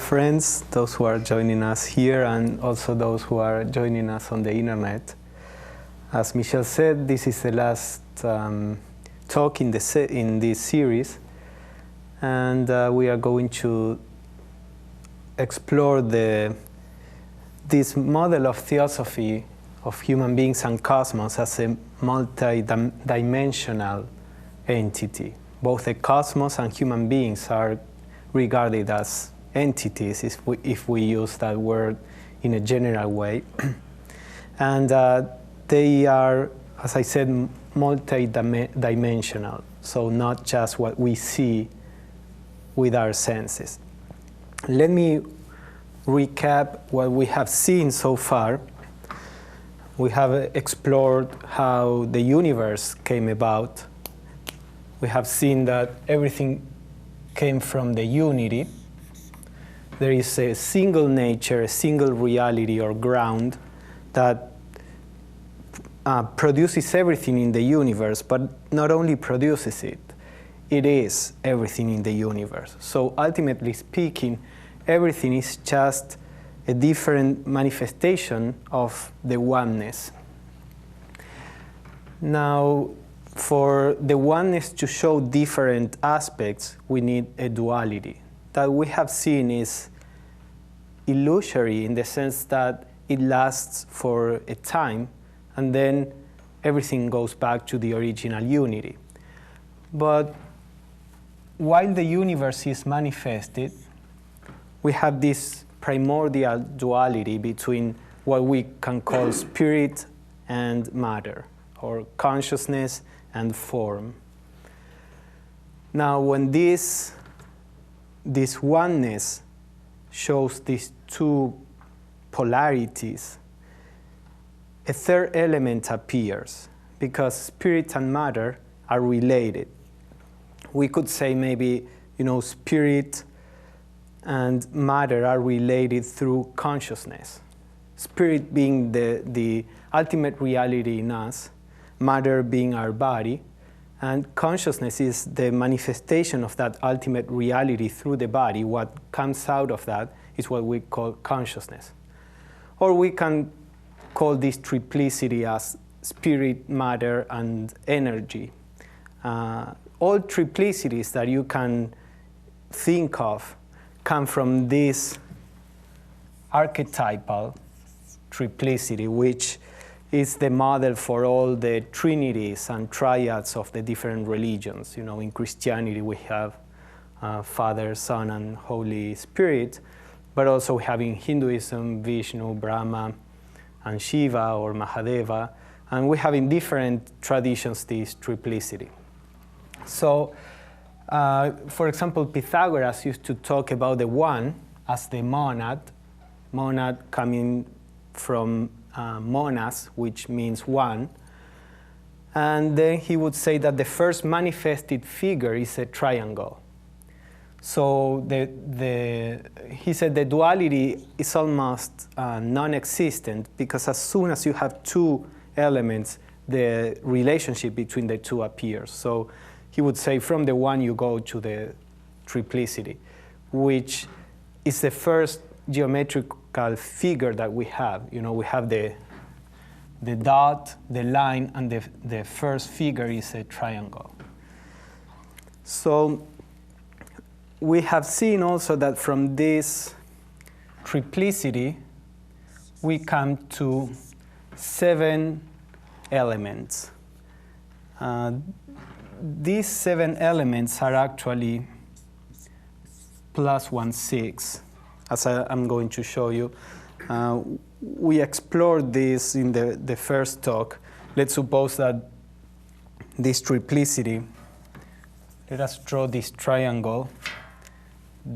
friends, those who are joining us here and also those who are joining us on the internet. As Michelle said, this is the last talk in this series, and we are going to explore this model of theosophy of human beings and cosmos as a multi-dimensional entity. Both the cosmos and human beings are regarded as entities, if we use that word in a general way. And they are, as I said, multi-dimensional, so not just what we see with our senses. Let me recap what we have seen so far. We have explored how the universe came about. We have seen that everything came from the unity. There is a single nature, a single reality or ground that produces everything in the universe, but not only produces it, it is everything in the universe. So ultimately speaking, everything is just a different manifestation of the oneness. Now, for the oneness to show different aspects, we need a duality. That we have seen is illusory in the sense that it lasts for a time and then everything goes back to the original unity. But while the universe is manifested, we have this primordial duality between what we can call spirit and matter, or consciousness and form. Now, when this oneness shows these two polarities, a third element appears, because spirit and matter are related. We could say maybe, spirit and matter are related through consciousness. Spirit being the ultimate reality in us, matter being our body, and consciousness is the manifestation of that ultimate reality through the body. What comes out of that is what we call consciousness. Or we can call this triplicity as spirit, matter, and energy. All triplicities that you can think of come from this archetypal triplicity, which is the model for all the trinities and triads of the different religions. In Christianity we have Father, Son, and Holy Spirit, but also we have in Hinduism Vishnu, Brahma, and Shiva or Mahadeva, and we have in different traditions this triplicity. So, for example, Pythagoras used to talk about the one as the monad coming from monas, which means one, and then he would say that the first manifested figure is a triangle. So he said the duality is almost non-existent, because as soon as you have two elements, the relationship between the two appears. So he would say from the one you go to the triplicity, which is the first geometrical figure that we have. We have the dot, the line, and the first figure is a triangle. So we have seen also that from this triplicity, we come to 7 elements. These 7 elements are actually plus 1, 6, as I'm going to show you. We explored this in the first talk. Let's suppose that this triplicity, let us draw this triangle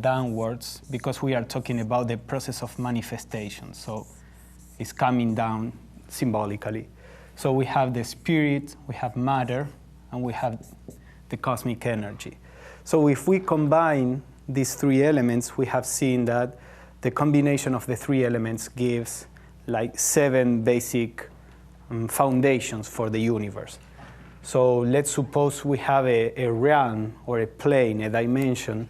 downwards, because we are talking about the process of manifestation. So it's coming down symbolically. So we have the spirit, we have matter, and we have the cosmic energy. So if we combine these 3 elements, we have seen that the combination of the 3 elements gives like 7 basic foundations for the universe. So let's suppose we have a realm or a plane, a dimension,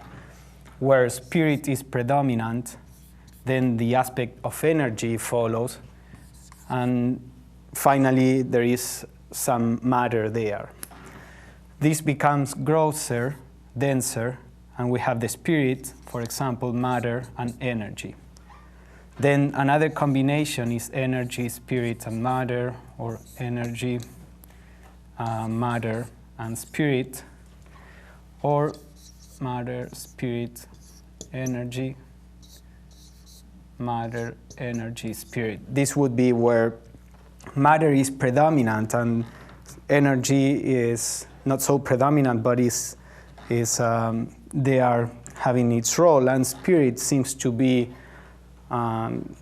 where spirit is predominant, then the aspect of energy follows, and finally there is some matter there. This becomes grosser, denser, and we have the spirit, for example, matter and energy. Then another combination is energy, spirit, and matter, or energy, matter, and spirit, or matter, spirit, energy, matter, energy, spirit. This would be where matter is predominant and energy is not so predominant, but they are having its role, and spirit seems to be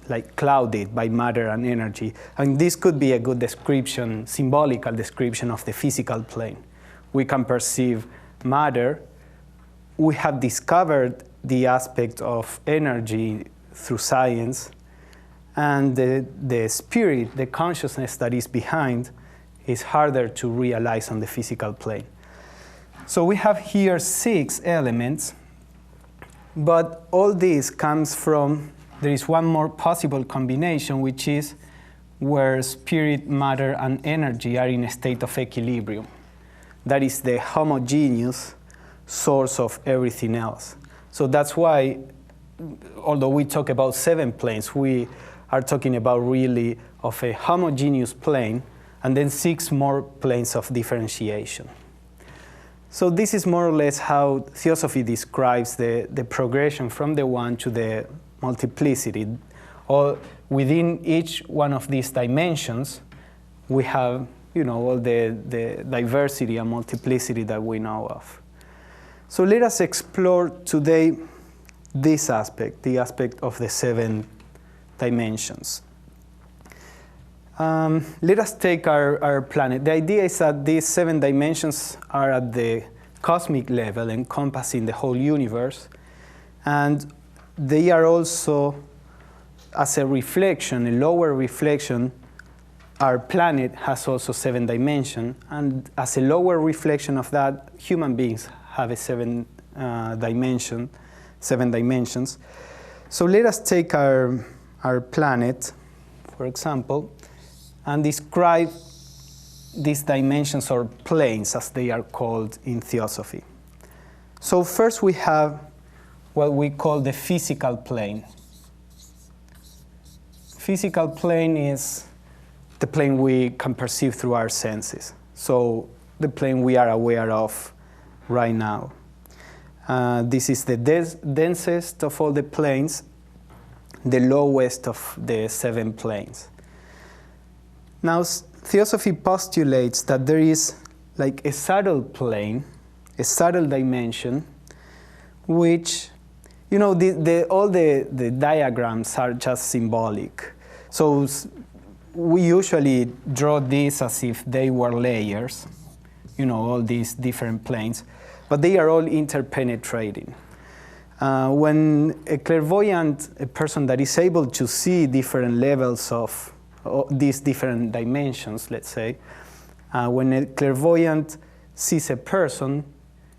like clouded by matter and energy. And this could be a good description, symbolical description of the physical plane. We can perceive matter. We have discovered the aspect of energy through science, and the spirit, the consciousness that is behind, is harder to realize on the physical plane. So we have here 6 elements, but all this comes from, there is one more possible combination, which is where spirit, matter, and energy are in a state of equilibrium. That is the homogeneous source of everything else. So that's why, although we talk about 7 planes, we are talking about really of a homogeneous plane, and then 6 more planes of differentiation. So this is more or less how Theosophy describes the progression from the one to the multiplicity. Or within each one of these dimensions, we have, all the diversity and multiplicity that we know of. So let us explore today this aspect, the aspect of the 7 dimensions. Let us take our planet. The idea is that these 7 dimensions are at the cosmic level, encompassing the whole universe, and they are also, as a reflection, a lower reflection, our planet has also 7 dimensions, and as a lower reflection of that, human beings have a 7 dimensions. So let us take our planet, for example, and describe these dimensions, or planes as they are called in Theosophy. So first we have what we call the physical plane. Physical plane is the plane we can perceive through our senses. So the plane we are aware of right now. This is the densest of all the planes, the lowest of the 7 planes. Now, Theosophy postulates that there is like a subtle plane, a subtle dimension, which, all the diagrams are just symbolic. So we usually draw this as if they were layers, all these different planes, but they are all interpenetrating. When a clairvoyant, a person that is able to see different levels of these different dimensions, let's say, when a clairvoyant sees a person,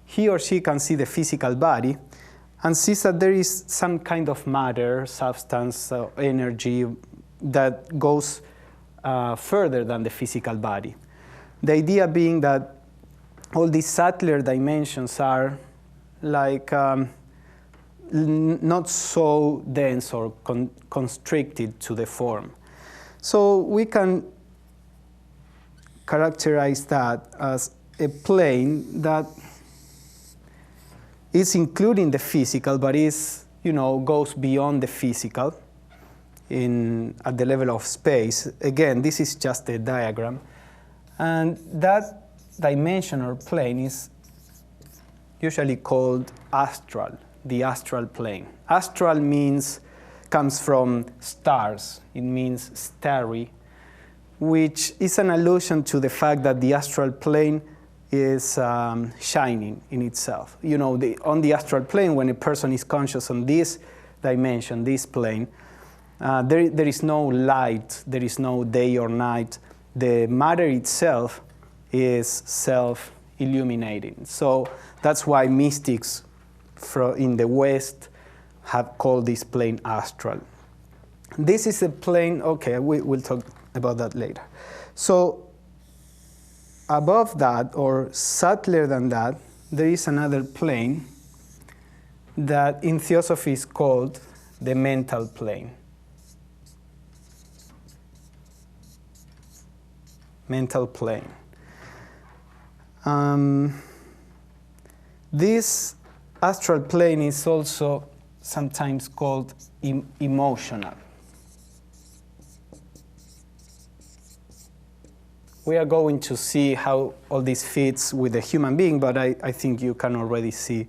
he or she can see the physical body and sees that there is some kind of matter, substance, energy that goes further than the physical body. The idea being that all these subtler dimensions are like not so dense or constricted to the form. So we can characterize that as a plane that is including the physical, but goes beyond the physical at the level of space. Again, this is just a diagram. And that dimension or plane is usually called astral, the astral plane. Astral comes from stars. It means starry, which is an allusion to the fact that the astral plane is shining in itself. On the astral plane, when a person is conscious on this dimension, this plane, there is no light, there is no day or night. The matter itself is self-illuminating. So that's why mystics in the West have called this plane astral. This is a plane, okay, we'll talk about that later. So above that, or subtler than that, there is another plane that in Theosophy is called the mental plane. Mental plane. This astral plane is also sometimes called emotional. We are going to see how all this fits with a human being, but I think you can already see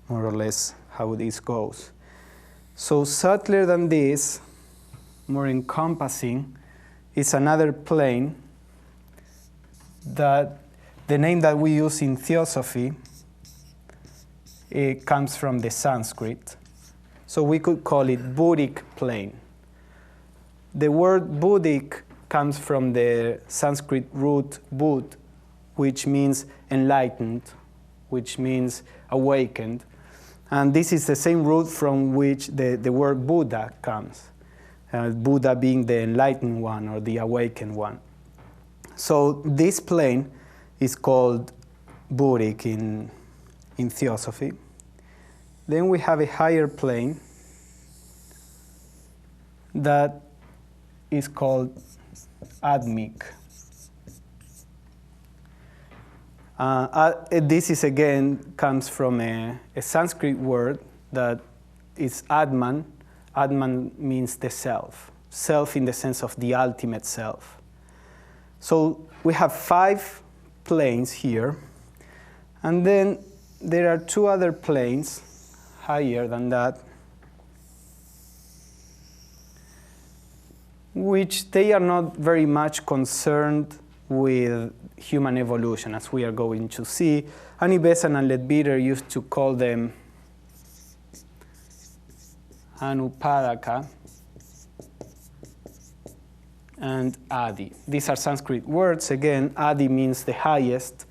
more or less how this goes. So subtler than this, more encompassing, is another plane that the name that we use in Theosophy, it comes from the Sanskrit. So we could call it Buddhic plane. The word Buddhic comes from the Sanskrit root Bud, which means enlightened, which means awakened. And this is the same root from which the word Buddha comes, Buddha being the enlightened one or the awakened one. So this plane is called Buddhic in Theosophy. Then we have a higher plane that is called Atmic. This is again comes from a Sanskrit word that is Atman. Atman means the self. Self in the sense of the ultimate self. So we have 5 planes here. And then there are 2 other planes higher than that, which they are not very much concerned with human evolution, as we are going to see. Annie Besant and Leadbeater used to call them Anupadaka and Adi. These are Sanskrit words. Again, Adi means the highest.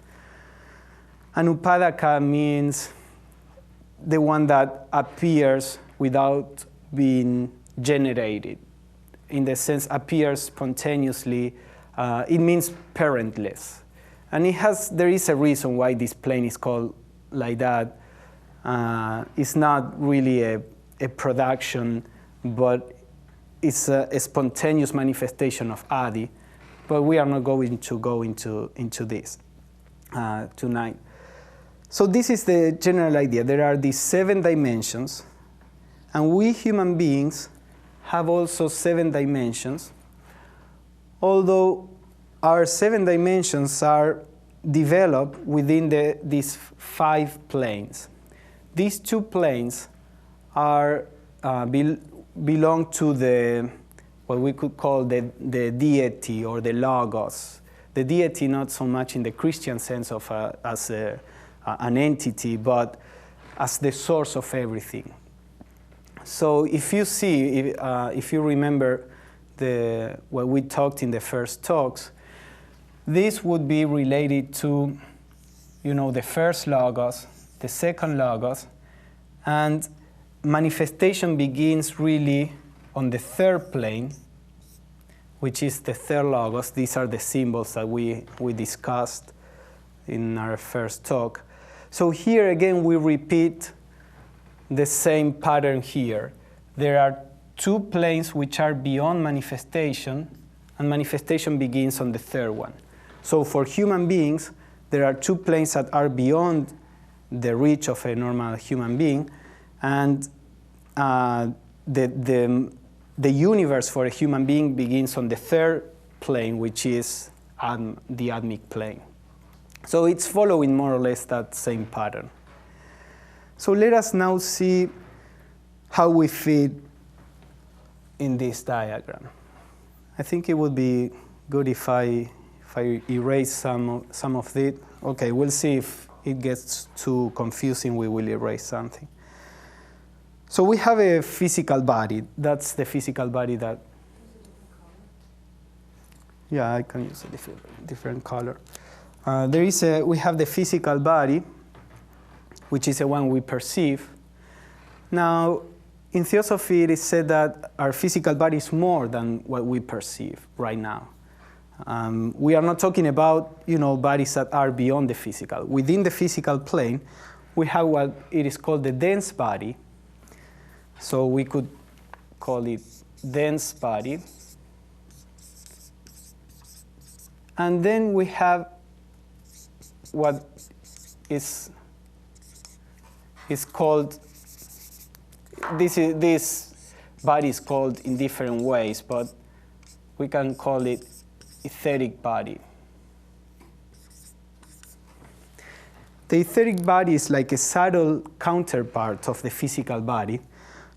Anupadaka means the one that appears without being generated. In the sense, appears spontaneously. It means parentless. And there is a reason why this plane is called like that. It's not really a production, but it's a spontaneous manifestation of Adi. But we are not going to go into this tonight. So this is the general idea. There are these 7 dimensions, and we human beings have also 7 dimensions, although our 7 dimensions are developed within these 5 planes. These 2 planes are belong to what we could call the deity or the logos. The deity not so much in the Christian sense of as an entity, but as the source of everything. So if you see, if you remember what we talked in the first talks, this would be related to, the first logos, the second logos, and manifestation begins really on the 3rd plane, which is the 3rd logos. These are the symbols that we discussed in our first talk. So here again we repeat the same pattern here. There are 2 planes which are beyond manifestation, and manifestation begins on the 3rd one. So for human beings, there are 2 planes that are beyond the reach of a normal human being, and the universe for a human being begins on the 3rd plane, which is the Atmic plane. So it's following more or less that same pattern. So let us now see how we fit in this diagram. I think it would be good if I erase some of it. Okay, we'll see if it gets too confusing, we will erase something. So we have a physical body. That's the physical body that... Yeah, I can use a different color. We have the physical body, which is the one we perceive. Now, in Theosophy, it is said that our physical body is more than what we perceive right now. We are not talking about, bodies that are beyond the physical. Within the physical plane, we have what it is called the dense body. So we could call it dense body. And then we have what is called, this body is called in different ways, but we can call it etheric body. The etheric body is like a subtle counterpart of the physical body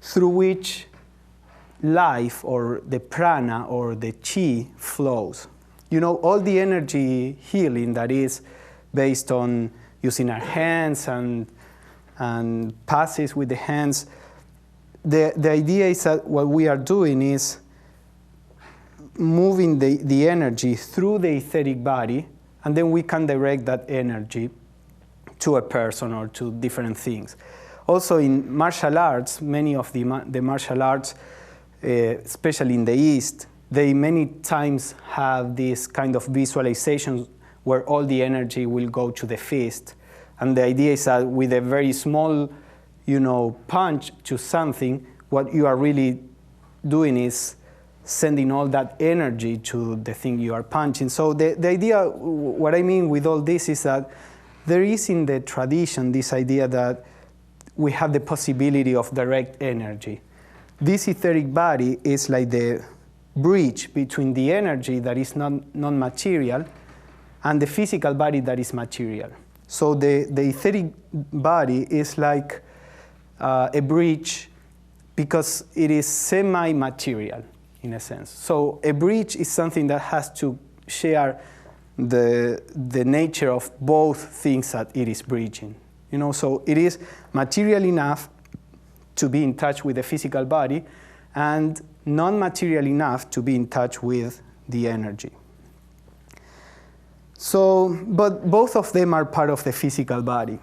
through which life or the prana or the chi flows. All the energy healing that is based on using our hands and passes with the hands, the idea is that what we are doing is moving the energy through the etheric body, and then we can direct that energy to a person or to different things. Also in martial arts, many of the martial arts, especially in the East, they many times have this kind of visualization where all the energy will go to the fist. And the idea is that with a very small, punch to something, what you are really doing is sending all that energy to the thing you are punching. So the idea, what I mean with all this is that there is in the tradition this idea that we have the possibility of direct energy. This etheric body is like the bridge between the energy that is non-material and the physical body that is material. So the etheric body is like a bridge because it is semi-material in a sense. So a bridge is something that has to share the nature of both things that it is bridging. So it is material enough to be in touch with the physical body and non-material enough to be in touch with the energy. So, but both of them are part of the physical body.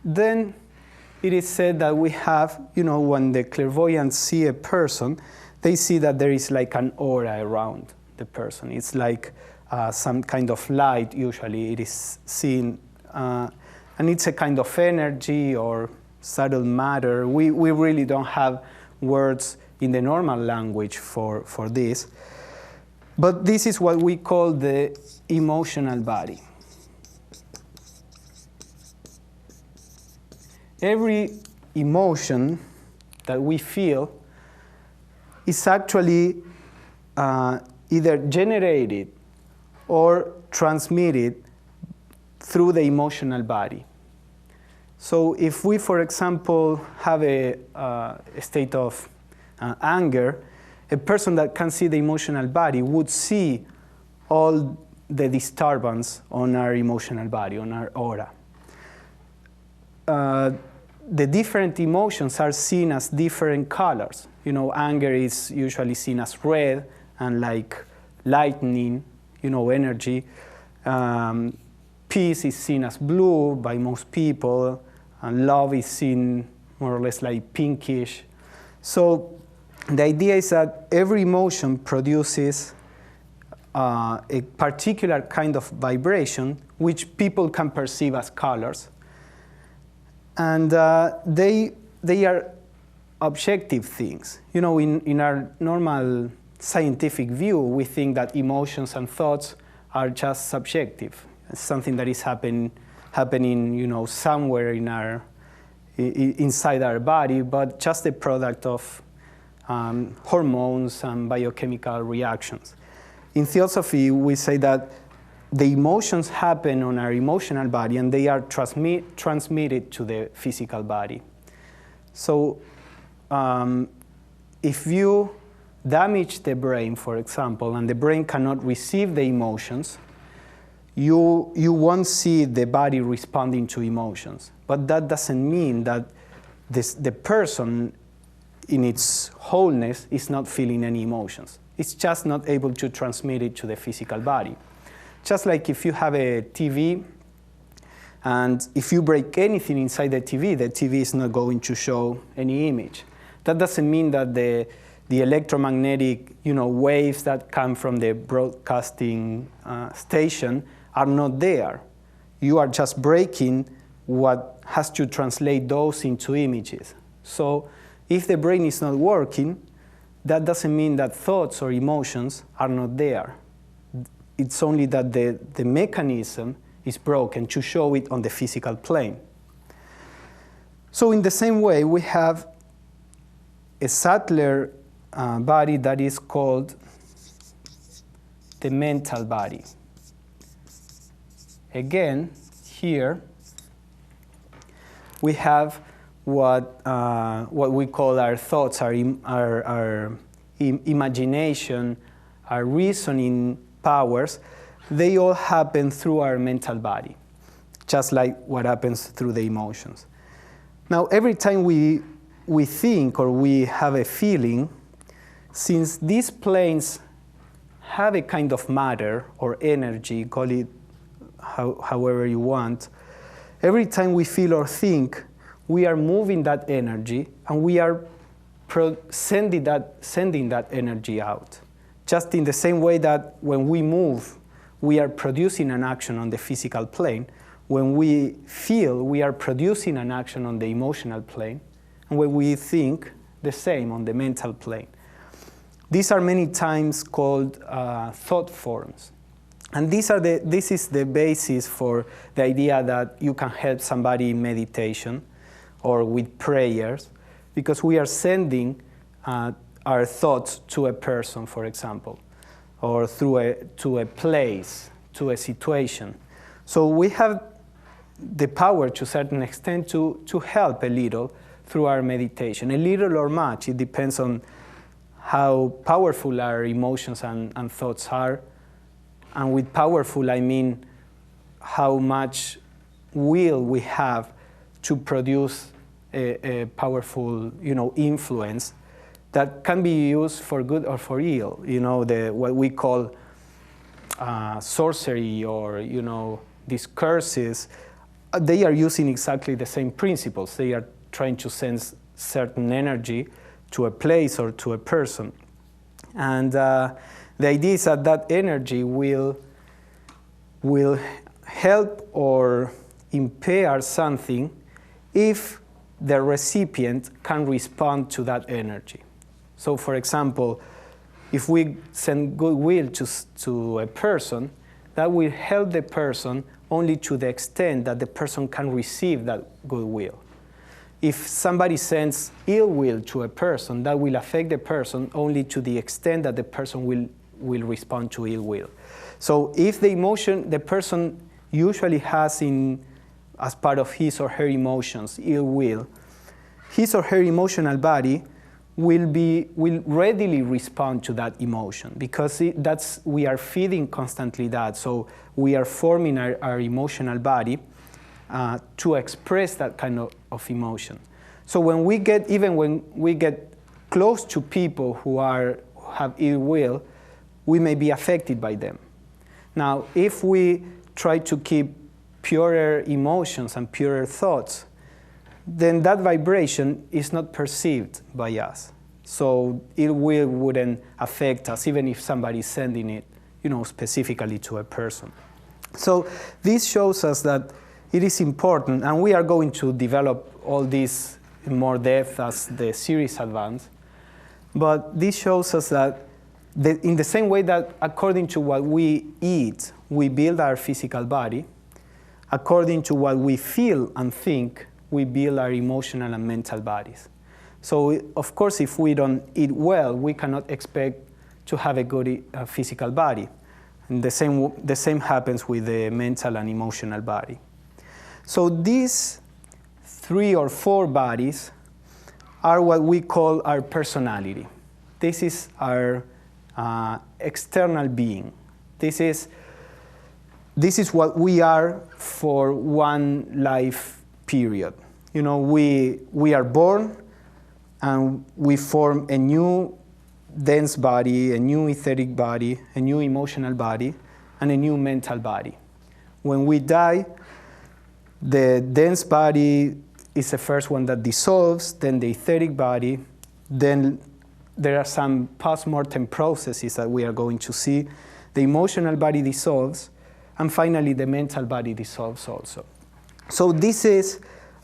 Then it is said that we have, when the clairvoyants see a person, they see that there is like an aura around the person. It's like some kind of light, usually it is seen, and it's a kind of energy or subtle matter. We really don't have words in the normal language for this. But this is what we call the emotional body. Every emotion that we feel is actually either generated or transmitted through the emotional body. So if we, for example, have a state of anger, a person that can see the emotional body would see all the disturbance on our emotional body, on our aura. The different emotions are seen as different colors. Anger is usually seen as red and like lightning, energy. Peace is seen as blue by most people, and love is seen more or less like pinkish. So the idea is that every emotion produces a particular kind of vibration which people can perceive as colors. And they are objective things. In our normal scientific view, we think that emotions and thoughts are just subjective. It's something that is happening, somewhere inside our body, but just a product of hormones and biochemical reactions. In Theosophy, we say that the emotions happen on our emotional body and they are transmitted to the physical body. So if you damage the brain, for example, and the brain cannot receive the emotions, you won't see the body responding to emotions. But that doesn't mean that the person in its wholeness is not feeling any emotions. It's just not able to transmit it to the physical body. Just like if you have a TV And if you break anything inside the TV is not going to show any image. That doesn't mean that the electromagnetic waves that come from the broadcasting station are not there. You are just breaking what has to translate those into images. So if the brain is not working, that doesn't mean that thoughts or emotions are not there. It's only that the mechanism is broken to show it on the physical plane. So in the same way, we have a subtler body that is called the mental body. Again, here we have what we call our thoughts, our imagination, our reasoning powers. They all happen through our mental body, just like what happens through the emotions. Now, every time we think or we have a feeling, since these planes have a kind of matter or energy, call it however you want, every time we feel or think, we are moving that energy and we are sending that energy out. Just in the same way that when we move, we are producing an action on the physical plane. When we feel, we are producing an action on the emotional plane. And when we think, the same on the mental plane. These are many times called thought forms. And this is the basis for the idea that you can help somebody in meditation or with prayers, because we are sending our thoughts to a person, for example, or to a place, to a situation. So we have the power to a certain extent to help a little through our meditation. A little or much, it depends on how powerful our emotions and thoughts are. And with powerful, I mean how much will we have to produce a powerful, influence that can be used for good or for ill. What we call sorcery or, these curses, they are using exactly the same principles. They are trying to send certain energy to a place or to a person. And the idea is that energy will help or impair something if the recipient can respond to that energy. So, for example, if we send goodwill to a person, that will help the person only to the extent that the person can receive that goodwill. If somebody sends ill will to a person, that will affect the person only to the extent that the person will respond to ill will. So if the emotion the person usually has as part of his or her emotions, ill will, his or her emotional body will readily respond to that emotion, because we are feeding constantly that. So we are forming our emotional body to express that kind of emotion. So when we get close to people who have ill will, we may be affected by them. Now, if we try to keep purer emotions and purer thoughts, then that vibration is not perceived by us. So ill will wouldn't affect us, even if somebody is sending it, specifically to a person. So this shows us that it is important, and we are going to develop all this in more depth as the series advances. But this shows us that in the same way that according to what we eat, we build our physical body, according to what we feel and think, we build our emotional and mental bodies. So, of course, if we don't eat well, we cannot expect to have a good physical body. And the same happens with the mental and emotional body. So these 3 or 4 bodies are what we call our personality. This is our external being. This is what we are for one life period. We are born and we form a new dense body, a new etheric body, a new emotional body, and a new mental body. When we die, The dense body is the first one that dissolves, then the etheric body, then there are some post-mortem processes that we are going to see. The emotional body dissolves, and finally the mental body dissolves also. So this is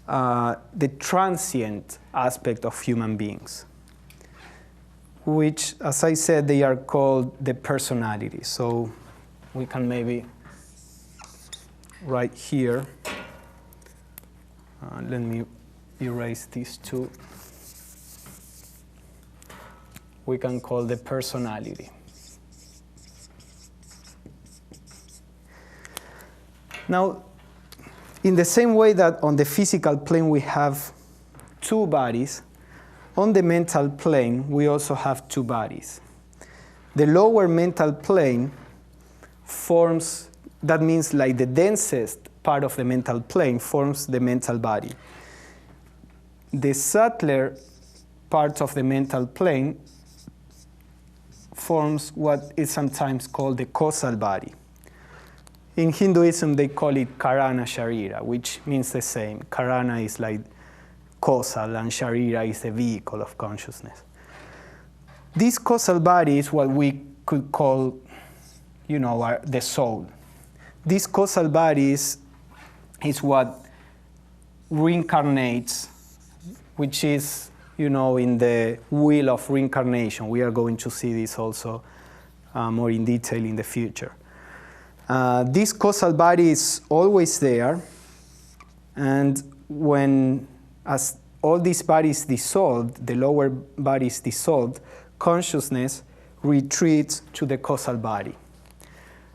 the transient aspect of human beings, which, as I said, they are called the personality. So we can maybe write here. Let me erase these two. We can call the personality. Now, in the same way that on the physical plane we have two bodies, on the mental plane we also have two bodies. The lower mental plane forms, that means like the densest part of the mental plane forms the mental body. The subtler part of the mental plane forms what is sometimes called the causal body. In Hinduism, they call it Karana Sharira, which means the same. Karana is like causal, and Sharira is the vehicle of consciousness. This causal body is what we could call, the soul. This causal body is what reincarnates, which is, in the wheel of reincarnation. We are going to see this also more in detail in the future. This causal body is always there, and as all these bodies dissolved, the lower bodies dissolved, consciousness retreats to the causal body.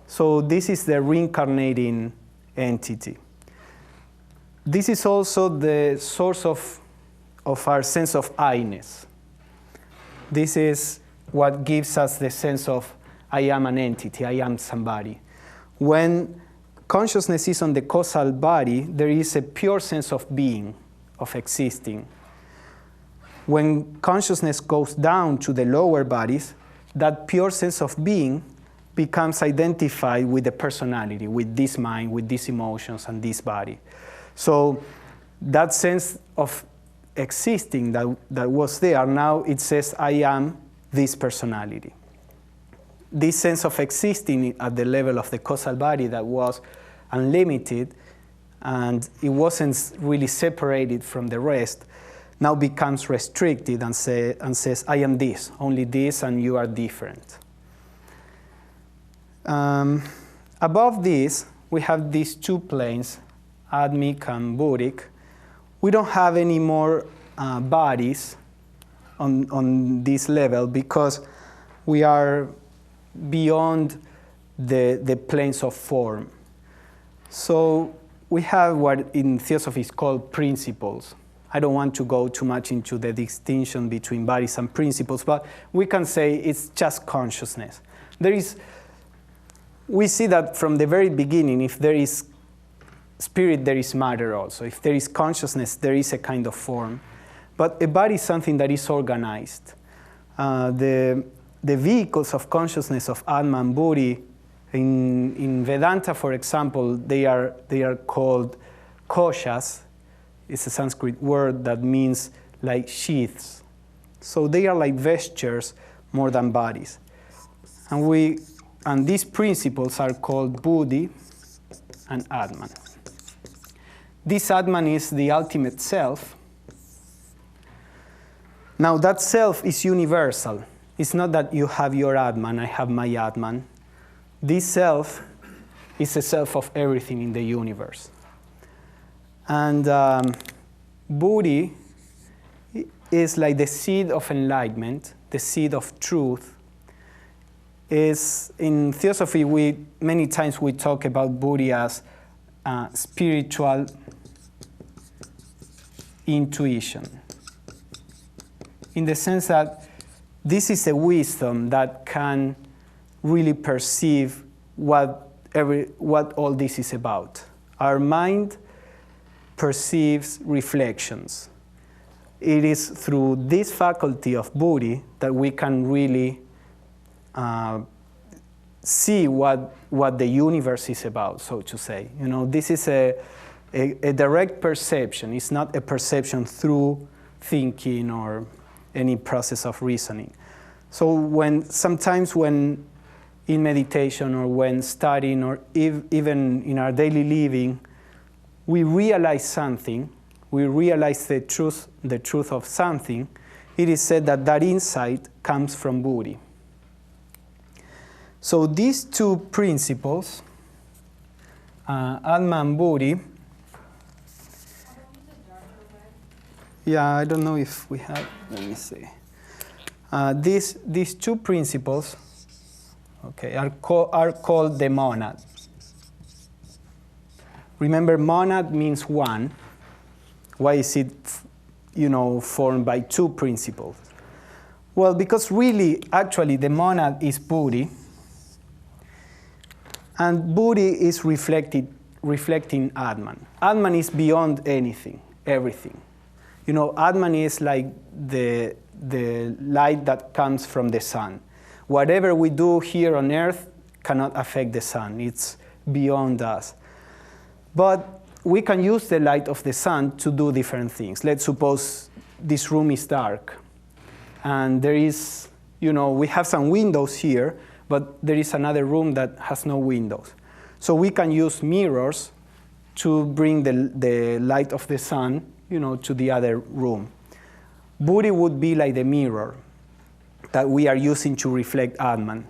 So this is the reincarnating entity. This is also the source of our sense of I-ness. This is what gives us the sense of I am an entity, I am somebody. When consciousness is on the causal body, there is a pure sense of being, of existing. When consciousness goes down to the lower bodies, that pure sense of being becomes identified with the personality, with this mind, with these emotions, and this body. So that sense of existing that was there, now it says, I am this personality. This sense of existing at the level of the causal body that was unlimited, and it wasn't really separated from the rest, now becomes restricted and says, I am this, only this, and you are different. Above this, we have these two planes, Atmic and Buddhic. We don't have any more bodies on this level because we are beyond the planes of form. So we have what in Theosophy is called principles. I don't want to go too much into the distinction between bodies and principles, but we can say it's just consciousness. We see that from the very beginning, if there is spirit, there is matter also. If there is consciousness, there is a kind of form. But a body is something that is organized. The vehicles of consciousness of Atma and Buddhi, in Vedanta, for example, they are called koshas. It's a Sanskrit word that means like sheaths. So they are like vestures more than bodies. And these principles are called Buddhi and Atman. This Atman is the ultimate self. Now that self is universal. It's not that you have your Atman, I have my Atman. This self is the self of everything in the universe. And Buddhi is like the seed of enlightenment, the seed of truth. In Theosophy, many times we talk about Buddhi as spiritual intuition, in the sense that this is a wisdom that can really perceive what all this is about. Our mind perceives reflections. It is through this faculty of Buddhi that we can really see what the universe is about, so to say. This is a direct perception. It's not a perception through thinking or any process of reasoning. So sometimes when in meditation or when studying or even in our daily living, we realize something, we realize the truth of something, it is said that that insight comes from buddhi. So these two principles, Atma and buddhi, yeah, I don't know if we have, let me see. These two principles, okay, are called the monad. Remember, monad means one. Why is it, formed by two principles? Well, because really, actually, the monad is buddhi, and buddhi is reflecting Atman. Atman is beyond anything, everything. Atman is like the light that comes from the sun. Whatever we do here on earth cannot affect the sun. It's beyond us. But we can use the light of the sun to do different things. Let's suppose this room is dark. And there is, we have some windows here, but there is another room that has no windows. So we can use mirrors to bring the light of the sun, to the other room. Buddhi would be like the mirror that we are using to reflect Atman.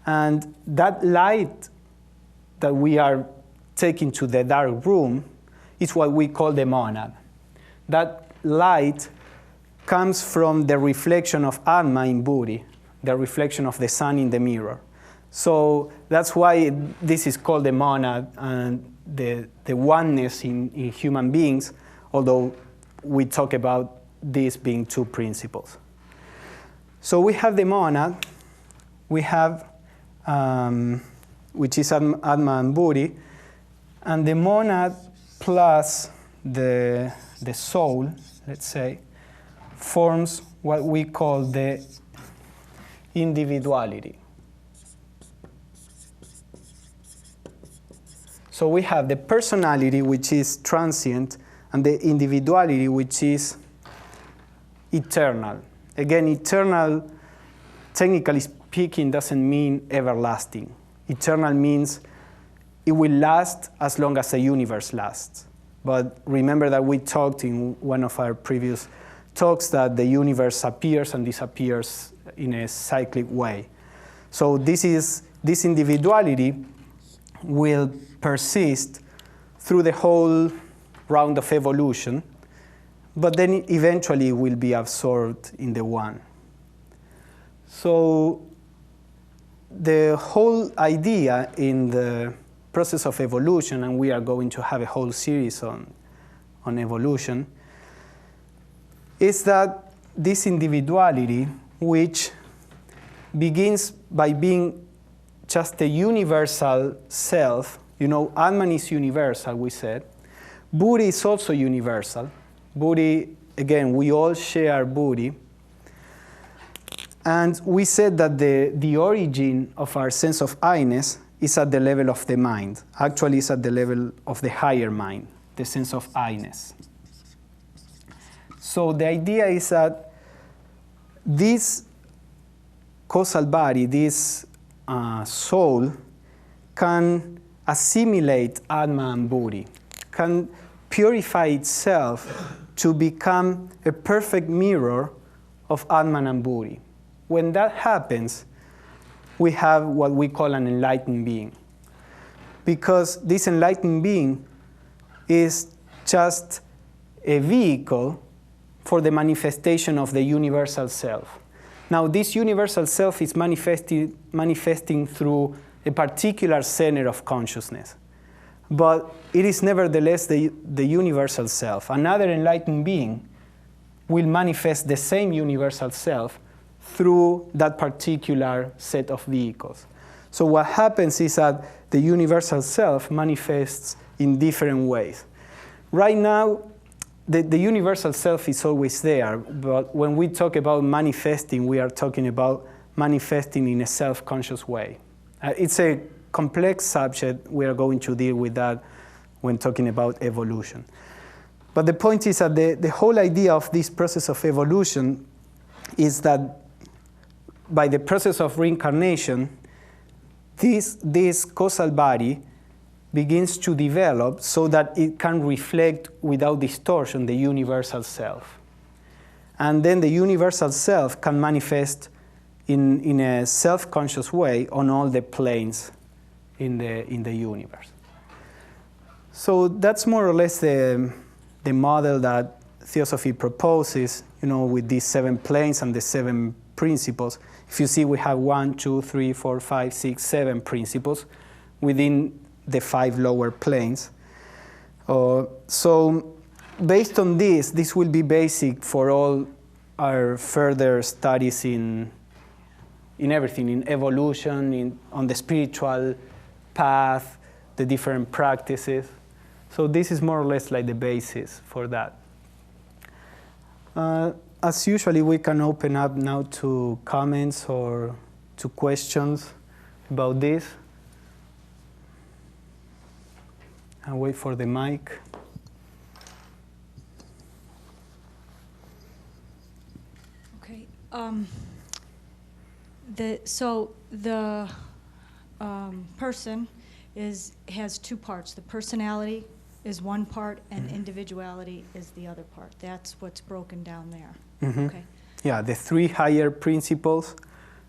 And that light that we are taking to the dark room is what we call the monad. That light comes from the reflection of Atma in buddhi, the reflection of the sun in the mirror. So that's why this is called the monad and the oneness in human beings, although we talk about these being two principles. So we have the monad, we have, which is Atma and buddhi, and the monad plus the soul, let's say, forms what we call the individuality. So we have the personality, which is transient, and the individuality, which is eternal. Again, eternal, technically speaking, doesn't mean everlasting. Eternal means it will last as long as the universe lasts. But remember that we talked in one of our previous talks that the universe appears and disappears in a cyclic way. So this individuality will persist through the whole round of evolution, but then eventually will be absorbed in the one. So the whole idea in the process of evolution, and we are going to have a whole series on evolution, is that this individuality, which begins by being just a universal self, Atman is universal, we said. Buddhi is also universal. Buddhi, again, we all share buddhi. And we said that the origin of our sense of I-ness is at the level of the mind. Actually, it's at the level of the higher mind, the sense of I-ness. So the idea is that this causal body, this soul, can assimilate Atma and buddhi, can purify itself to become a perfect mirror of Atman and buddhi. When that happens, we have what we call an enlightened being. Because this enlightened being is just a vehicle for the manifestation of the universal self. Now, this universal self is manifesting through a particular center of consciousness. But it is nevertheless the universal self. Another enlightened being will manifest the same universal self through that particular set of vehicles. So what happens is that the universal self manifests in different ways. Right now, the universal self is always there, but when we talk about manifesting, we are talking about manifesting in a self-conscious way. It's a complex subject. We are going to deal with that when talking about evolution. But the point is that the whole idea of this process of evolution is that by the process of reincarnation, this causal body begins to develop so that it can reflect without distortion the universal self. And then the universal self can manifest in a self-conscious way on all the planes in the universe. So that's more or less the model that Theosophy proposes, with these 7 planes and the 7 principles. If you see, we have 1, 2, 3, 4, 5, 6, 7 principles within the 5 lower planes. So based on this will be basic for all our further studies in everything, in evolution, on the spiritual path, the different practices. So this is more or less like the basis for that. As usually, we can open up now to comments or to questions about this. I'll wait for the mic. Okay. The person has 2 parts. The personality is one part, and individuality is the other part. That's what's broken down there. Mm-hmm. Okay. Yeah, the 3 higher principles,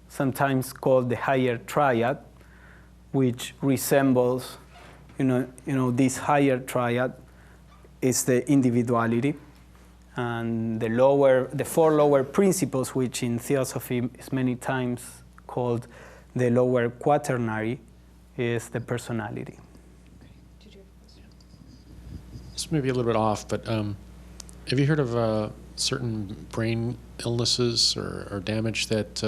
sometimes called the higher triad, which resembles, this higher triad is the individuality, and the 4 lower principles, which in Theosophy is many times called the lower quaternary, is the personality. Did you have a question? This may be a little bit off, but have you heard of certain brain illnesses or damage that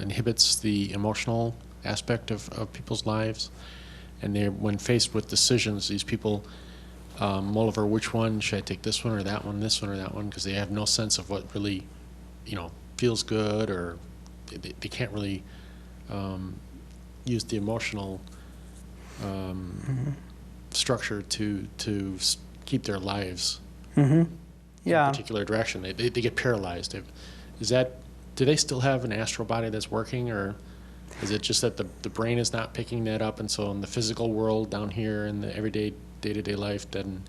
inhibits the emotional aspect of people's lives? And when faced with decisions, these people mull over which one, should I take this one or that one, because they have no sense of what really, feels good, or they can't really use the emotional structure to keep their lives in a particular direction. They get paralyzed. Do they still have an astral body that's working, or is it just that the brain is not picking that up, and so in the physical world down here in the everyday day-to-day life, then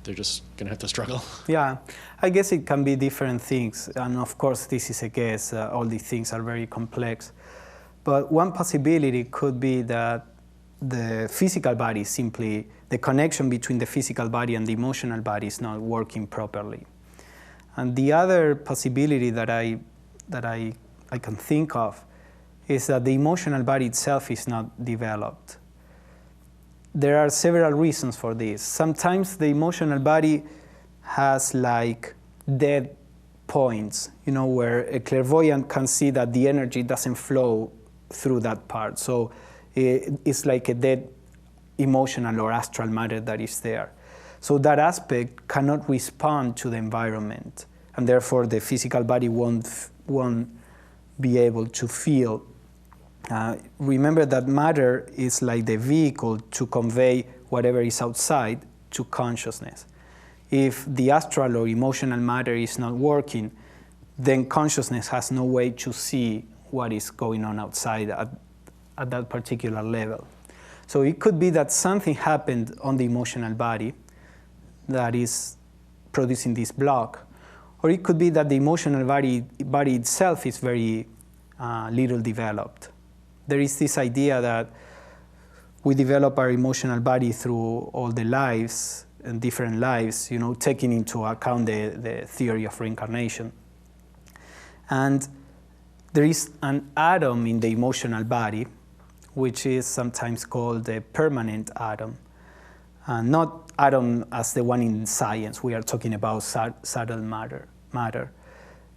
they're just going to have to struggle? Yeah, I guess it can be different things. And of course, this is a guess. All these things are very complex. But one possibility could be that the physical body simply, the connection between the physical body and the emotional body is not working properly. And the other possibility that I can think of is that the emotional body itself is not developed. There are several reasons for this. Sometimes the emotional body has like dead points, where a clairvoyant can see that the energy doesn't flow through that part. So it's like a dead emotional or astral matter that is there. So that aspect cannot respond to the environment, and therefore the physical body won't be able to feel. Remember that matter is like the vehicle to convey whatever is outside to consciousness. If the astral or emotional matter is not working, then consciousness has no way to see what is going on outside at that particular level. So it could be that something happened on the emotional body that is producing this block, or it could be that the emotional body itself is very little developed. There is this idea that we develop our emotional body through all the lives and different lives, taking into account the theory of reincarnation. And there is an atom in the emotional body, which is sometimes called the permanent atom. Not atom as the one in science. We are talking about subtle matter.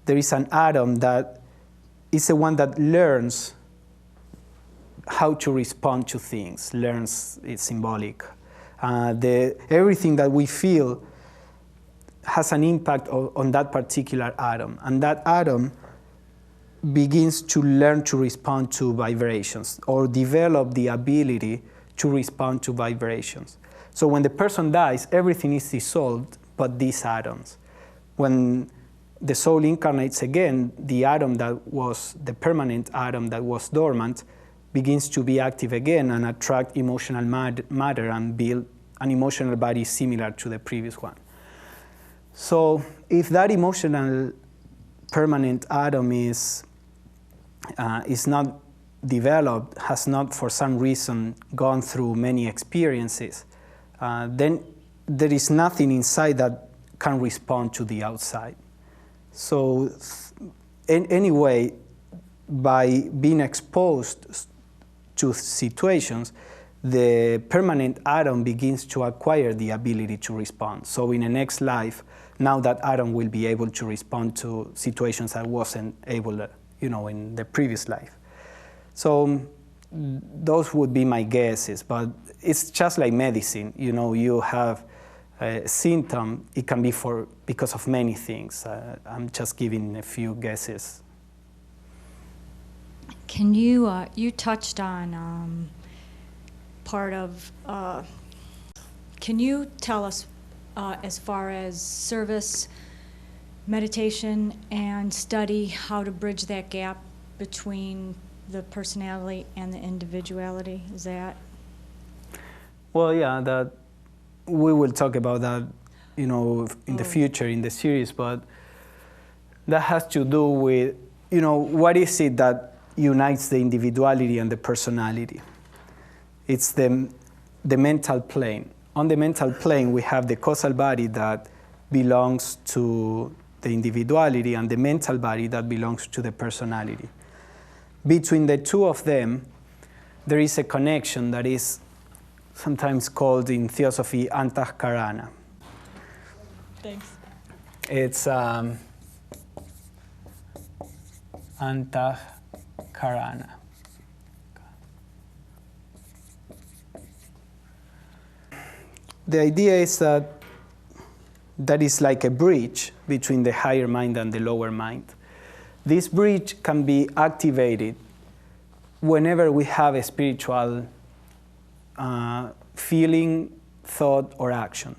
There is an atom that is the one that learns how to respond to things. Learns is symbolic. Everything that we feel has an impact on that particular atom. And that atom begins to learn to respond to vibrations, or develop the ability to respond to vibrations. So when the person dies, everything is dissolved but these atoms. When the soul incarnates again, the atom that was the permanent atom that was dormant begins to be active again and attract emotional matter and build an emotional body similar to the previous one. So if that emotional permanent atom is not developed, has not for some reason gone through many experiences, then there is nothing inside that can respond to the outside. So anyway, by being exposed to situations, the permanent atom begins to acquire the ability to respond. So in the next life, now that atom will be able to respond to situations that wasn't able, in the previous life. So those would be my guesses, but it's just like medicine. You have a symptom, it can be because of many things. I'm just giving a few guesses. Can you, you touched on part of, can you tell us as far as service, meditation, and study, how to bridge that gap between the personality and the individuality? Is that? Well, yeah, that we will talk about that, in the future in the series, but that has to do with, what is it that unites the individuality and the personality? It's the mental plane. On the mental plane, we have the causal body that belongs to the individuality and the mental body that belongs to the personality. Between the two of them, there is a connection that is sometimes called in Theosophy antahkarana. Thanks. It's antahkarana. The idea is that is like a bridge between the higher mind and the lower mind. This bridge can be activated whenever we have a spiritual feeling, thought, or action.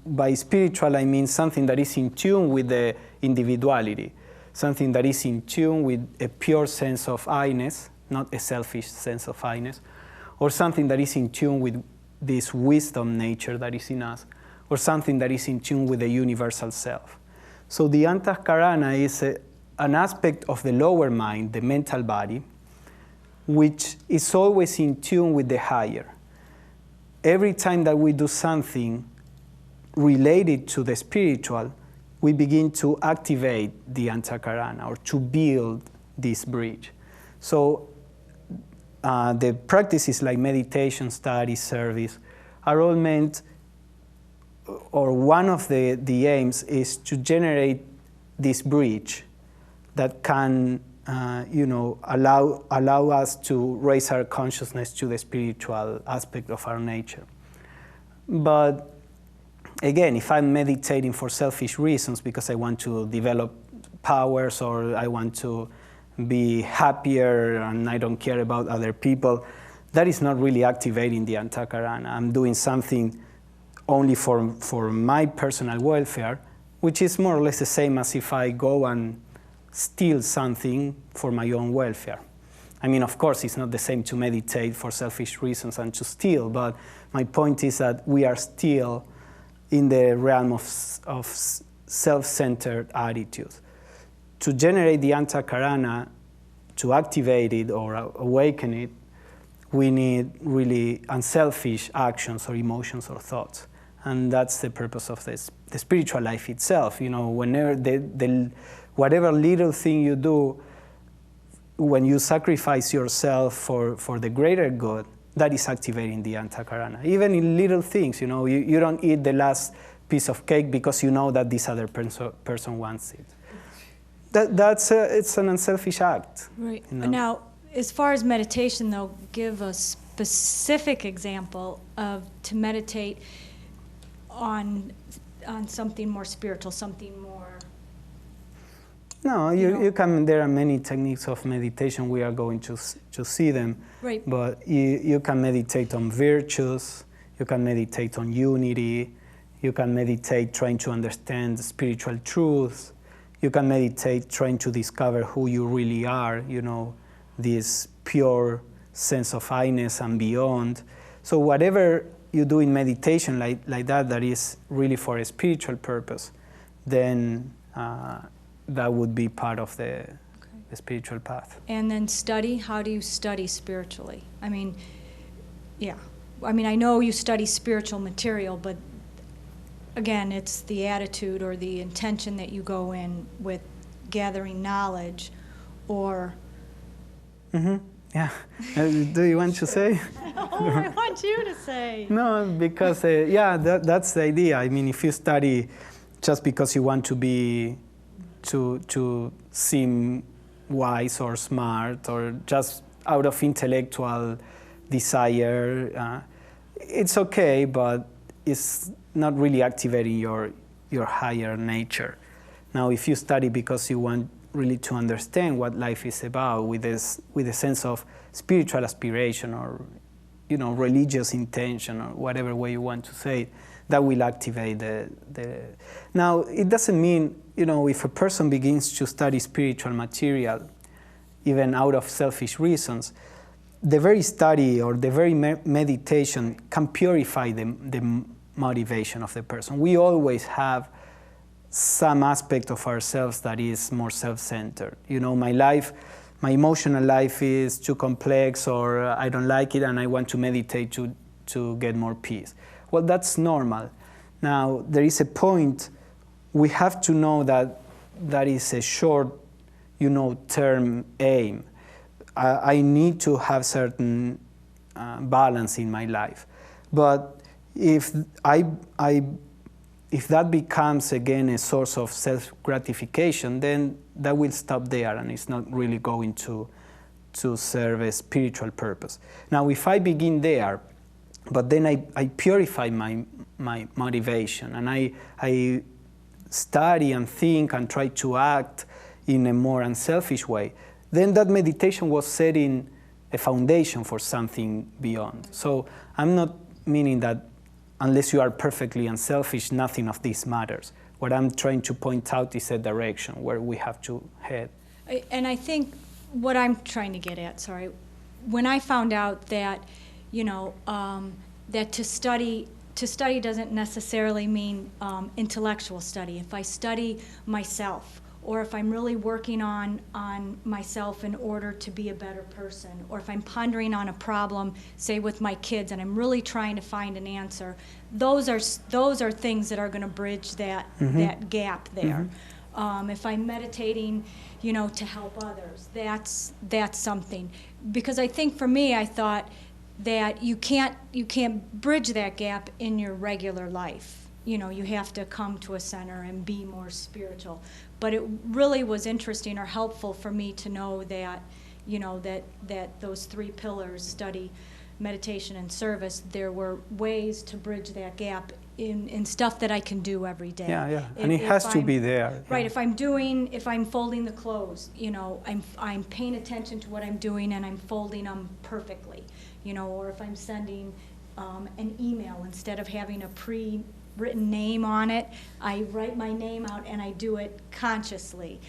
By spiritual, I mean something that is in tune with the individuality, something that is in tune with a pure sense of I-ness, not a selfish sense of I-ness, or something that is in tune with this wisdom nature that is in us, or something that is in tune with the universal self. So the antahkarana is an aspect of the lower mind, the mental body, which is always in tune with the higher. Every time that we do something related to the spiritual, we begin to activate the antahkarana, or to build this bridge. So the practices like meditation, study, service are all meant, or one of the aims is to generate this bridge that can allow us to raise our consciousness to the spiritual aspect of our nature. But again, if I'm meditating for selfish reasons, because I want to develop powers, or I want to be happier and I don't care about other people, that is not really activating the antahkarana. I'm doing something only for my personal welfare, which is more or less the same as if I go and steal something for my own welfare. I mean, of course, it's not the same to meditate for selfish reasons and to steal, but my point is that we are still in the realm of self-centered attitudes. To generate the antahkarana, to activate it or awaken it, we need really unselfish actions or emotions or thoughts. And that's the purpose of the spiritual life itself. Whenever whatever little thing you do, when you sacrifice yourself for the greater good, that is activating the antahkarana. Even in little things, you don't eat the last piece of cake because you know that this other person wants it. It's an unselfish act. Right. Now, as far as meditation, though, give a specific example to meditate on something more spiritual, something more. No, you can. There are many techniques of meditation. We are going to see them. Right. But you can meditate on virtues. You can meditate on unity. You can meditate trying to understand spiritual truths. You can meditate trying to discover who you really are, this pure sense of I-ness and beyond. So whatever you do in meditation like that is really for a spiritual purpose, then that would be part of the spiritual path. And then study, how do you study spiritually? I mean, I know you study spiritual material, but again, it's the attitude or the intention that you go in with gathering knowledge, or... Mm-hmm. Yeah. Do you want to say? No, I want you to say. No, because, that's the idea. I mean, if you study just because you want to seem wise or smart, or just out of intellectual desire, it's okay, but it's not really activating your higher nature. Now, if you study because you want really to understand what life is about with a sense of spiritual aspiration, or religious intention, or whatever way you want to say it, that will activate the. Now, it doesn't mean, if a person begins to study spiritual material, even out of selfish reasons, the very study or the very meditation can purify the motivation of the person. We always have some aspect of ourselves that is more self-centered. My emotional life is too complex, or I don't like it and I want to meditate to get more peace. Well, that's normal. Now, there is a point, we have to know that that is a short, term aim. I need to have certain balance in my life. But if that becomes, again, a source of self-gratification, then that will stop there, and it's not really going to serve a spiritual purpose. Now, if I begin there, but then I purify my motivation, and I study and think and try to act in a more unselfish way, then that meditation was setting a foundation for something beyond. So I'm not meaning that unless you are perfectly unselfish, nothing of this matters. What I'm trying to point out is a direction where we have to head. And I think what I'm trying to get at, when I found out that, that to study doesn't necessarily mean intellectual study. If I study myself, or if I'm really working on myself in order to be a better person, or if I'm pondering on a problem, say with my kids, and I'm really trying to find an answer, those are things that are going to bridge that that gap there. If I'm meditating, to help others, that's something. Because I think for me, I thought that you can't bridge that gap in your regular life. You have to come to a center and be more spiritual. But it really was interesting or helpful for me to know that, that those three pillars, study, meditation, and service, there were ways to bridge that gap in stuff that I can do every day. Yeah. And it has to be there. Right. If I'm folding the clothes, I'm paying attention to what I'm doing, and I'm folding them perfectly. Or if I'm sending an email, instead of having a pre-written name on it, I write my name out and I do it consciously.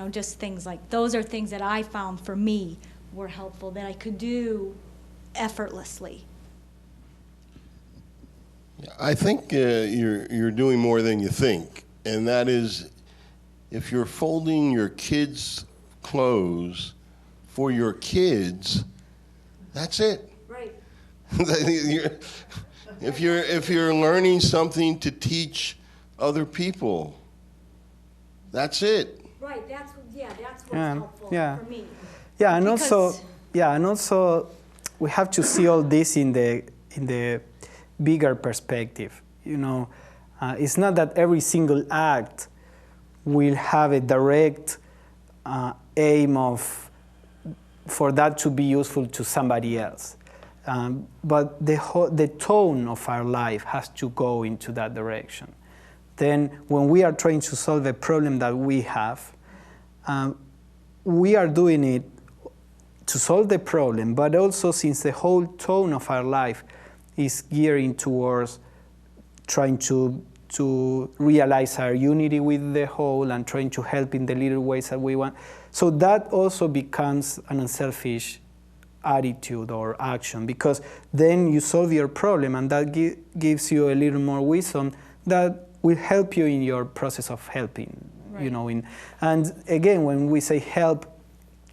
Just things like those are things that I found for me were helpful, that I could do effortlessly. I think you're doing more than you think, and that is, if you're folding your kids' clothes for your kids, that's it. Right. If you're learning something to teach other people, that's it. Right. That's what's helpful for me. Yeah, and also we have to see all this in the bigger perspective. It's not that every single act will have a direct aim for that to be useful to somebody else. But the tone of our life has to go into that direction. Then when we are trying to solve a problem that we have, we are doing it to solve the problem, but also since the whole tone of our life is gearing towards trying to realize our unity with the whole and trying to help in the little ways that we want. So that also becomes an unselfish attitude or action, because then you solve your problem, and that gives you a little more wisdom that will help you in your process of helping. Right. You know, and again, when we say help,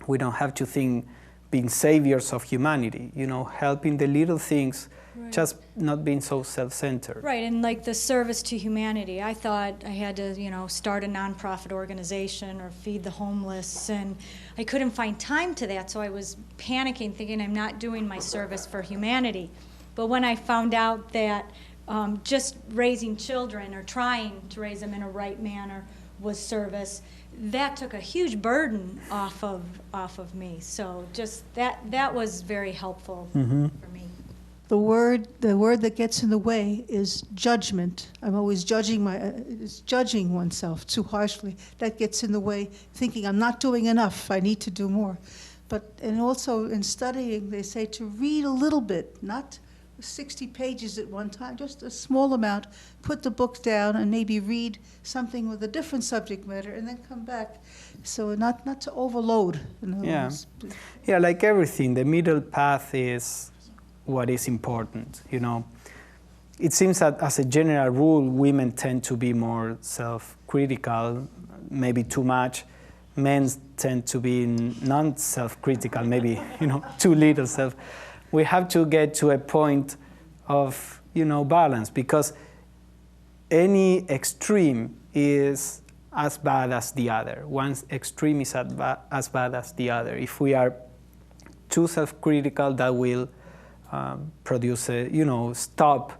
we don't have to think being saviors of humanity. You know, helping the little things. Right. Just not being so self-centered. Right, and like the service to humanity. I thought I had to, start a nonprofit organization or feed the homeless, and I couldn't find time to that, so I was panicking, thinking I'm not doing my service for humanity. But when I found out that just raising children or trying to raise them in a right manner was service, that took a huge burden off of me. So just that was very helpful for me. The word that gets in the way is judgment. I'm always judging oneself too harshly. That gets in the way, thinking I'm not doing enough, I need to do more. And also in studying, they say to read a little bit, not 60 pages at one time, just a small amount, put the book down and maybe read something with a different subject matter and then come back. So not to overload. Yeah, like everything, the middle path is what is important. It seems that as a general rule, women tend to be more self-critical, maybe too much. Men tend to be non-self-critical, maybe too little self. We have to get to a point of balance, because any extreme is as bad as the other. One extreme is as bad as the other. If we are too self-critical, that will produce stop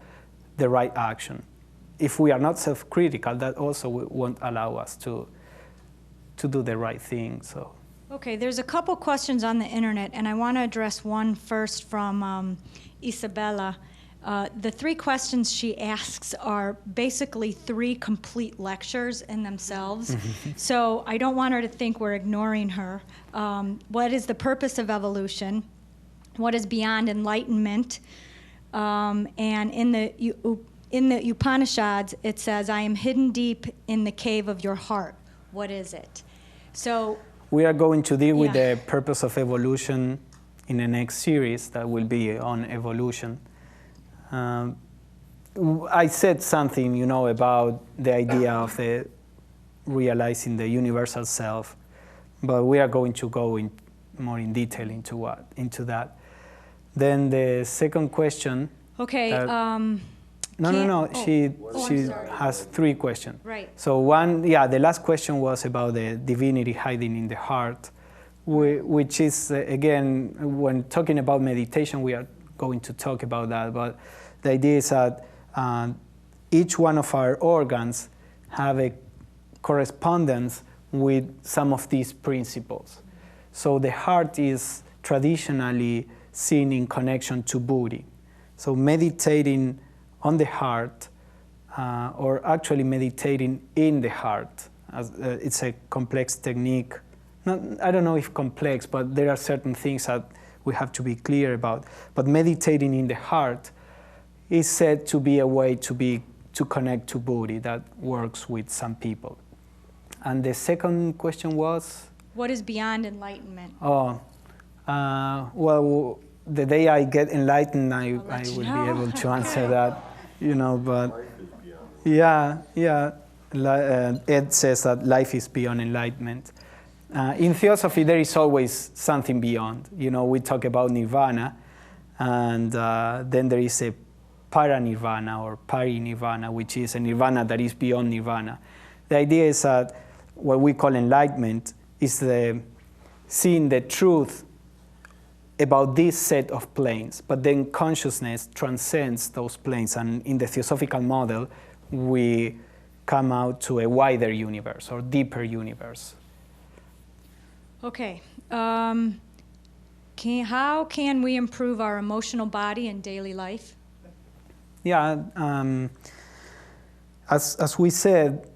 the right action. If we are not self-critical, that also won't allow us to do the right thing. So. Okay, there's a couple questions on the internet, and I want to address one first from Isabella. The 3 questions she asks are basically 3 complete lectures in themselves. So I don't want her to think we're ignoring her. What is the purpose of evolution? What is beyond enlightenment? And in the Upanishads, it says, "I am hidden deep in the cave of your heart." What is it? So we are going to deal with the purpose of evolution in the next series that will be on evolution. I said something, about the idea of the realizing the universal self, but we are going to go more in detail into that. Then the second question. Okay. No. She has 3 questions. Right. So the last question was about the divinity hiding in the heart, which is, again, when talking about meditation, we are going to talk about that. But the idea is that each one of our organs have a correspondence with some of these principles. So the heart is traditionally seen in connection to buddhi. So meditating on the heart, or actually meditating in the heart, it's a complex technique. I don't know if complex, but there are certain things that we have to be clear about. But meditating in the heart is said to be a way to connect to buddhi that works with some people. And the second question was? What is beyond enlightenment? Well, the day I get enlightened, I will be able to answer that, but Ed says that life is beyond enlightenment. In Theosophy, there is always something beyond. We talk about nirvana, and then there is a paranirvana or parinirvana, which is a nirvana that is beyond nirvana. The idea is that what we call enlightenment is seeing the truth about this set of planes, but then consciousness transcends those planes, and in the Theosophical model, we come out to a wider universe or deeper universe. Okay. How can we improve our emotional body in daily life? Yeah, as we said,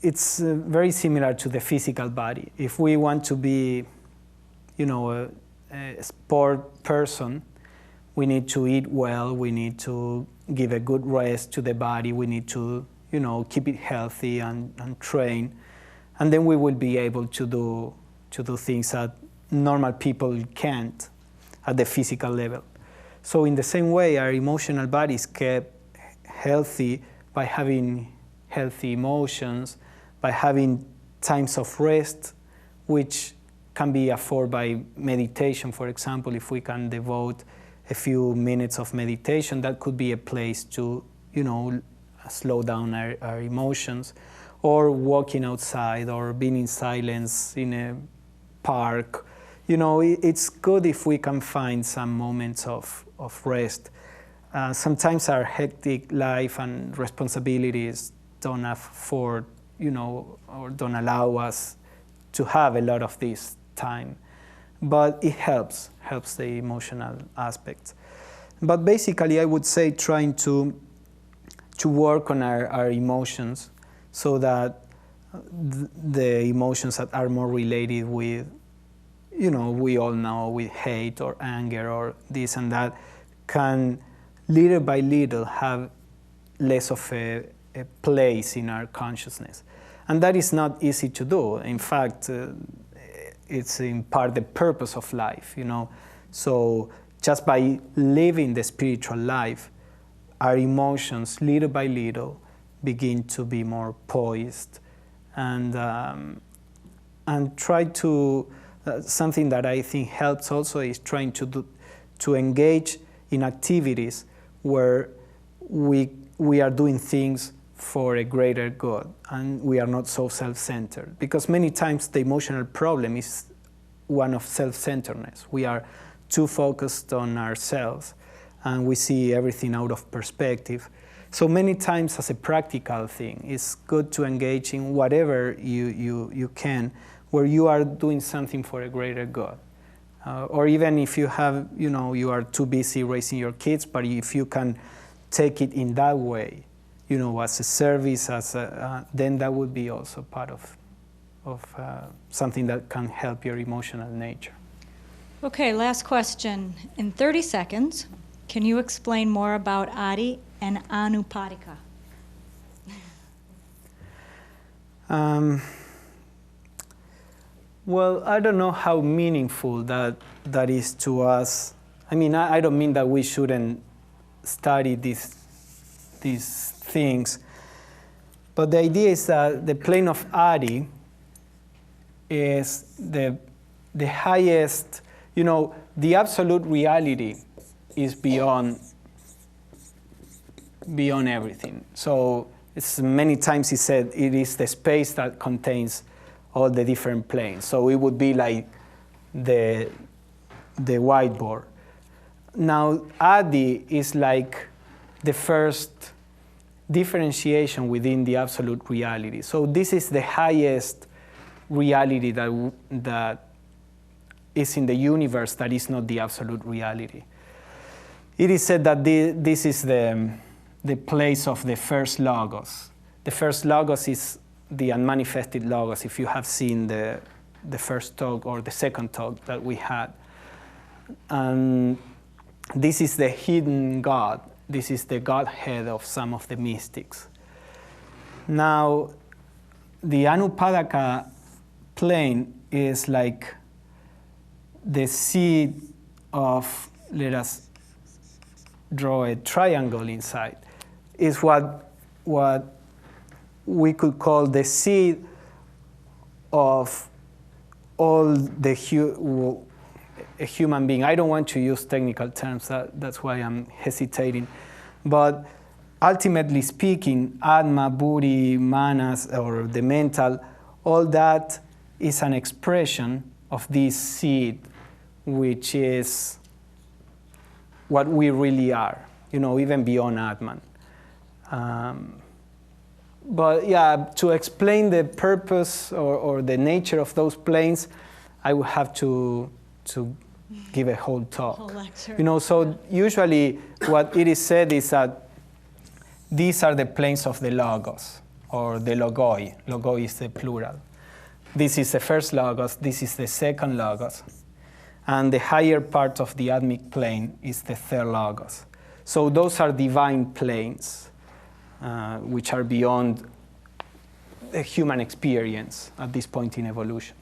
it's very similar to the physical body. If we want to be, a sport person, We need to eat well. We need to give a good rest to the body. We need to, keep it healthy and train. And then we will be able to do things that normal people can't at the physical level. So in the same way, our emotional body is kept healthy by having healthy emotions, by having times of rest, which can be afforded by meditation. For example, if we can devote a few minutes of meditation, that could be a place to, slow down our emotions, or walking outside, or being in silence in a park. It's good if we can find some moments of rest. Sometimes our hectic life and responsibilities don't afford, or don't allow us to have a lot of this time. But it helps the emotional aspects. But basically, I would say trying to work on our emotions, so that the emotions that are more related with, we all know, with hate or anger or this and that, can little by little have less of a place in our consciousness. And that is not easy to do. In fact, it's in part the purpose of life, So just by living the spiritual life, our emotions, little by little, begin to be more poised, and try to. Something that I think helps also is trying to engage in activities where we are doing things for a greater good, and we are not so self-centered. Because many times the emotional problem is one of self-centeredness. We are too focused on ourselves, and we see everything out of perspective. So many times, as a practical thing, it's good to engage in whatever you can, where you are doing something for a greater good. Or even if you have, you are too busy raising your kids, but if you can take it in that way, as a service, then that would be also part of something that can help your emotional nature. Okay, last question. In 30 seconds, can you explain more about Adi and Anupadika? Well, I don't know how meaningful that is to us. I mean, I don't mean that we shouldn't study these things, but the idea is that the plane of Adi is the highest, the absolute reality is beyond everything. So it's many times he said it is the space that contains all the different planes. So it would be like the whiteboard. Now, Adi is like the first differentiation within the absolute reality. So this is the highest reality that is in the universe that is not the absolute reality. It is said that this is the place of the first logos. The first logos is the unmanifested logos, if you have seen the first talk or the second talk that we had. And this is the hidden God. This is the Godhead of some of the mystics. Now, the Anupadaka plane is like the seed of, let us draw a triangle inside, is what we could call the seed of all a human being. I don't want to use technical terms, that's why I'm hesitating. But ultimately speaking, Atma, Buddhi, Manas, or the mental, all that is an expression of this seed, which is what we really are, even beyond Atman. But yeah, to explain the purpose or the nature of those planes, I would have to give a whole talk. Whole lecture. So usually what it is said is that these are the planes of the logos, or the logoi. Logoi is the plural. This is the first logos, this is the second logos. and the higher part of the Atmic plane is the third logos. So those are divine planes, which are beyond the human experience at this point in evolution.